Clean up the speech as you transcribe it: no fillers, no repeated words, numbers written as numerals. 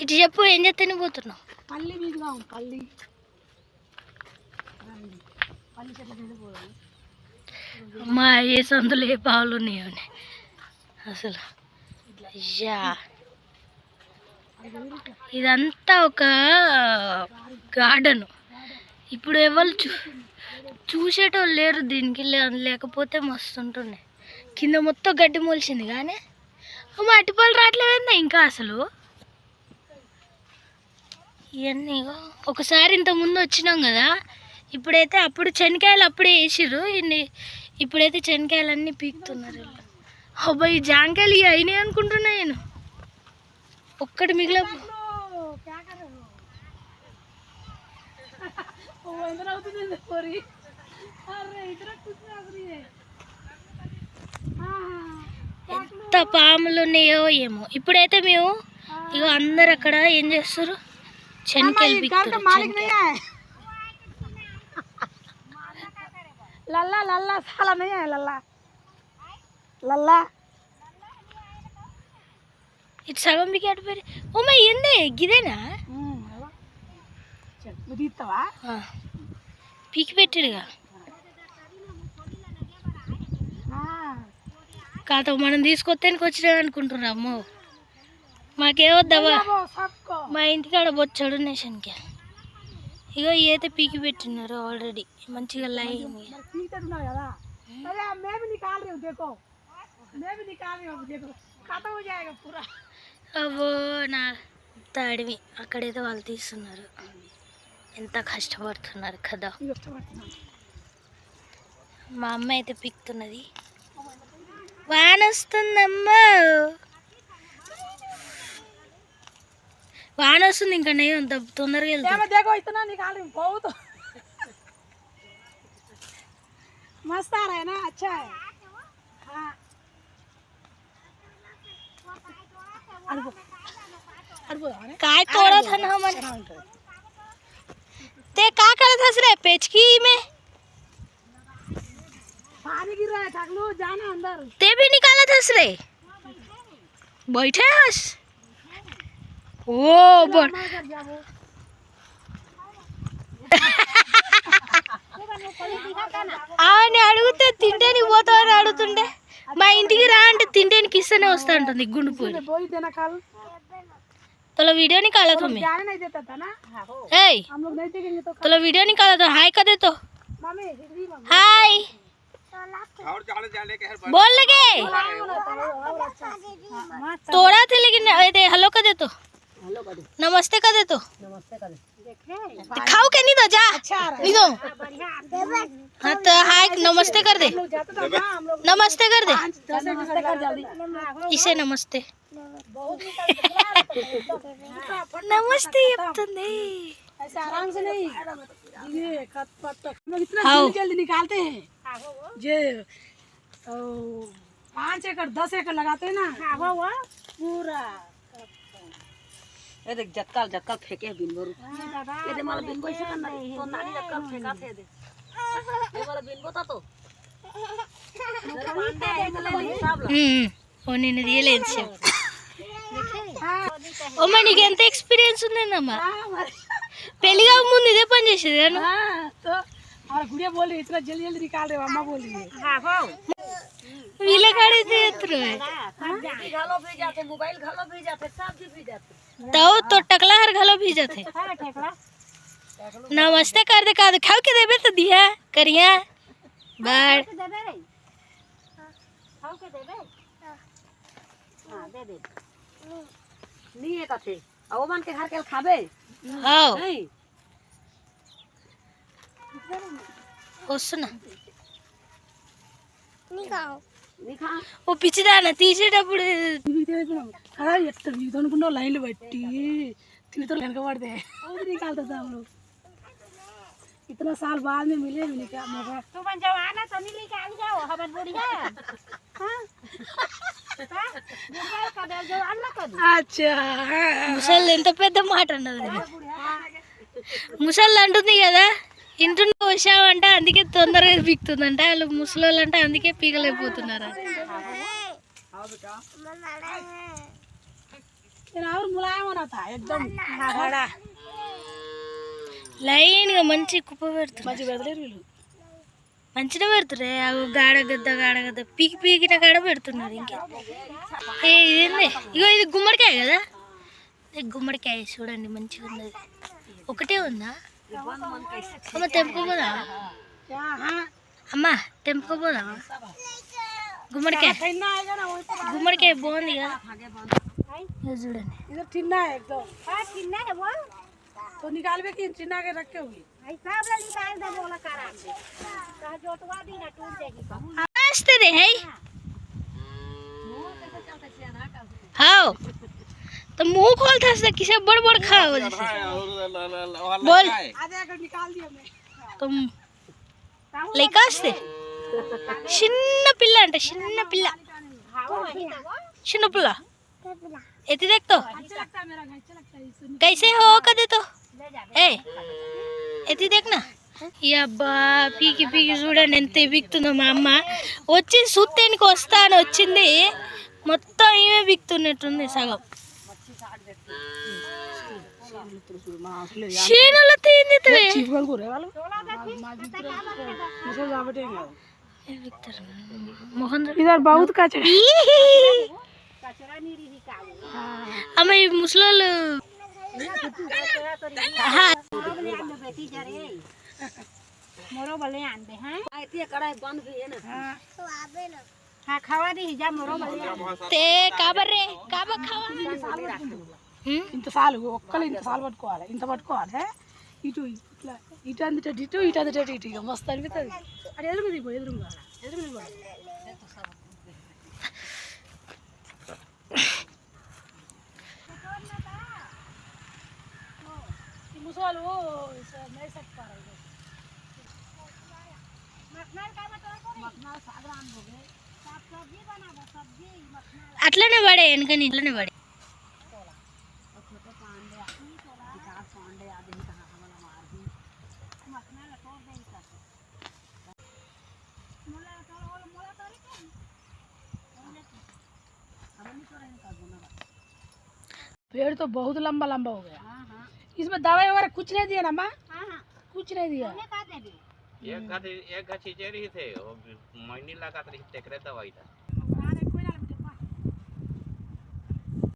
ఇటు చెప్పు, ఏం చేస్తేనే పోతున్నావు? పల్లి మీదుగా పల్లి పల్లి చెట్ల మీద పోదాం. అమ్మా ఏ సందులు ఏ పావులు ఉన్నాయని అసలు. అయ్యా ఇదంతా ఒక గార్డెన్. ఇప్పుడు ఎవరు చూసేటోళ్ళు లేరు దీనికి, లేకపోతే మస్తు ఉంటుండే. కింద మొత్తం గడ్డి మొలిచింది కానీ మట్టిపాలు రావట్లేదా ఇంకా అసలు. ఇవన్నీ ఒకసారి ఇంత ముందు వచ్చినాం కదా, ఇప్పుడైతే అప్పుడు శనక్కాయలు అప్పుడే వేసిర్రు, ఇప్పుడైతే శనక్కాయలు అన్నీ పీకుతున్నారు. అబ్బాయి ఈ జాంకాయలు ఇవి అయినాయి అనుకుంటున్నా నేను. ఒక్కటి మిగిలిన ఎంత పాములు ఉన్నాయో ఏమో. ఇప్పుడైతే మేము ఇక అందరు అక్కడ ఏం చేస్తారు, శనక్కాయలు పీకుతారు. లల్లా లల్లా చాలా నయ్యా లల్లా లల్లా ఇటు సగం పీకి పేరు. ఓమా ఏంది గిదేనా? తీస్తావా? పీకి పెట్టాడుగా కాదు, మనం తీసుకొత్తేనికి వచ్చినా అనుకుంటున్నాం. అమ్మో మాకేవద్దావా, మా ఇంటికాడ బొచ్చాడు నేషన్కి. ఇగో అయితే పీకి పెట్టినారు ఆల్రెడీ మంచిగా లైన్. అవో నా అడవి అక్కడైతే వాళ్ళు తీస్తున్నారు. ఎంత కష్టపడుతున్నారు కదా. మా అమ్మ అయితే పీకుతున్నది. వాన వస్తుందమ్మా, వాన వస్తుంది. ఇంకా నేను అంత తొందరగా వెళ్తాను. मस्त आ रहा है ना, अच्छा है। हाँ काय तोड़ा था ना हमन ते का करत हस रे पेचकी में पानी गिर रहा है, टकलू जाना अंदर। ते भी निकालत हस रे, बैठे हस। ओ बोल అవన్నీ అడిగితే తింటేనికి పోతావని అడుగుతుండే. మా ఇంటికి రా అంటే తింటేనికి ఇస్తేనే వస్తా ఉంటుంది గుండు పోయి. तोला वीडियो निकाला तो मैं, तोला वीडियो निकाला तो हाय कर दे तो हाय बोल लगे तोड़ा थे लेकिन हेलो कर दे तो नमस्ते कर दे तो खाओ के नहीं दो जा नहीं दो। हाँ तो हाय नमस्ते कर दे, नमस्ते कर दे इसे नमस्ते नमस्ते ऐसे आराम से नहीं, ये खत पत्ता हम इतना जल्दी निकालते हैं। ये 5 एकड़ 10 एकड़ लगाते हैं ना, पूरा ये देख जक्कल जक्कल फेंके बिनबरू ये दे माला बिनबो से करना तो नानी जक्कल फेंका थे दे ये वाला बिनबो था तो ओ నేను రియలైజ్ ఓమా నీకు ఎంత ఎక్స్పీరియన్స్ ఉందమ్మా, పెళ్లిగా ముందు ఇదే పని చేసేది నేను. तो और गुड़िया बोल रही इतना जल्दी जल्दी निकाल रहे हो, अम्मा बोल रही है। हां हो వీళ్ళ కాడైతే ఎత్తురు घालो भी जाते, मोबाइल घालो भी जाते, सब चीज भी जाते। तो टकला हर घलो भी जाते। नमस्ते कर दे का खाओ के देबे तो दिया करिया बाड़ खाओ के देबे हां दे दे नहीं है कथे अब मन के घर के खाबे हां नहीं వస్తున్నా నిఖాओ నిఖా ఓ పిచ్చిదాన తీసేటప్పుడు కదా ఎట్ట అనుకున్నావు లైన్లు బట్టి తిరుగుతూ వెనక పడితే निकालता था हम लोग इतना साल बाद में मिले भी नहीं क्या मौका। तू बन जाओ आना तो नहीं निकाल जाओ हमारे बुढ़िया हां बुढ़िया का दे जो अन्ना कर अच्छा ముసలి ఎంత పెద్ద మాట అన్నది. ముసలి అంటుంది కదా ఇంట్లో వచ్చామంటే అందుకే తొందరగా పీకుతుందంట, వాళ్ళు ముసలోళ్ళు అంటే అందుకే పీకలేకపోతున్నారు. और मुलायम होना था एकदम बड़ा లైన్ గా మంచి కుప్ప పెడుతుంది మంచి బెదలేరు వీళ్ళు మంచిగా పెడుతురే అవి గాడగద్ద పీకిన కాడ పెడుతున్నారు ఇంకా ఇదేంది ఇగో ఇది గుమ్మడికాయ కదా ఇది గుమ్మడికాయ చూడండి మంచిగా ఉన్నది ఒకటే ఉందా అమ్మ తెంపుకోపోదా అమ్మ తెంపుకోపోదా గుమ్మడికాయ బాగుంది కదా ఇగో చూడండి इधर टिन्ना है एकदम टिन्ना है वो तो निकाल के टिन्ना के रखे हुए ऐसा वाला निकाल दे बोला करा का जोटवा दी ना टूट जाएगी आस्ते रे है हाँ तो मुंह खोलता है किसे बड़ खाओ बोल आधे अगर निकाल दिया मैं तुम లేకాస్తే చిన్న పిల్ల అంట చిన్న పిల్ల एती देख तो कैसे हो कदे तो ए एती देख ना ఈ అబ్బా పీకి చూడండి ఎంత బిక్తుందో మా అమ్మ వచ్చి సుత్తేనికి వస్తా అని వచ్చింది మొత్తం ఈమె బిక్తున్నట్టుంది సగం శీనులు తీందితే చీపుకొని కూరే వాళ్ళు ముసలి కాబట్టి ఏం కాదు मोहन इधर बहुत कचरा అమ్మ ఈ ముసలోళ్ళు मोरो बले आन दे हां आती कड़ाई बंद भी है ना हां खावा दी जा मोरो बले ते काबर रे काबर खावा ఇంత సాలు ఒక్కలు ఇంత సాలు పట్టుకోవాలి ఇంత పట్టుకోవాలి ఇటు ఇట్లా ఇటు అందుట ఇటు ఇటు అందుట ఇటు ఇక మస్తు అనిపిస్తుంది అది ఎదురు దిగు ఎదురుగా मुसवाल वो नहीं सकता అట్లనే పడే వెనకని ఇట్లనే పడే पेड़ तो बहुत लंबा लंबा हो गया इसमें दवाई वगैरह कुछ नहीं दिया ना माँ कुछ नहीं दिया एक गाछी चेरी थे महीने लगा टेकरे दवाई था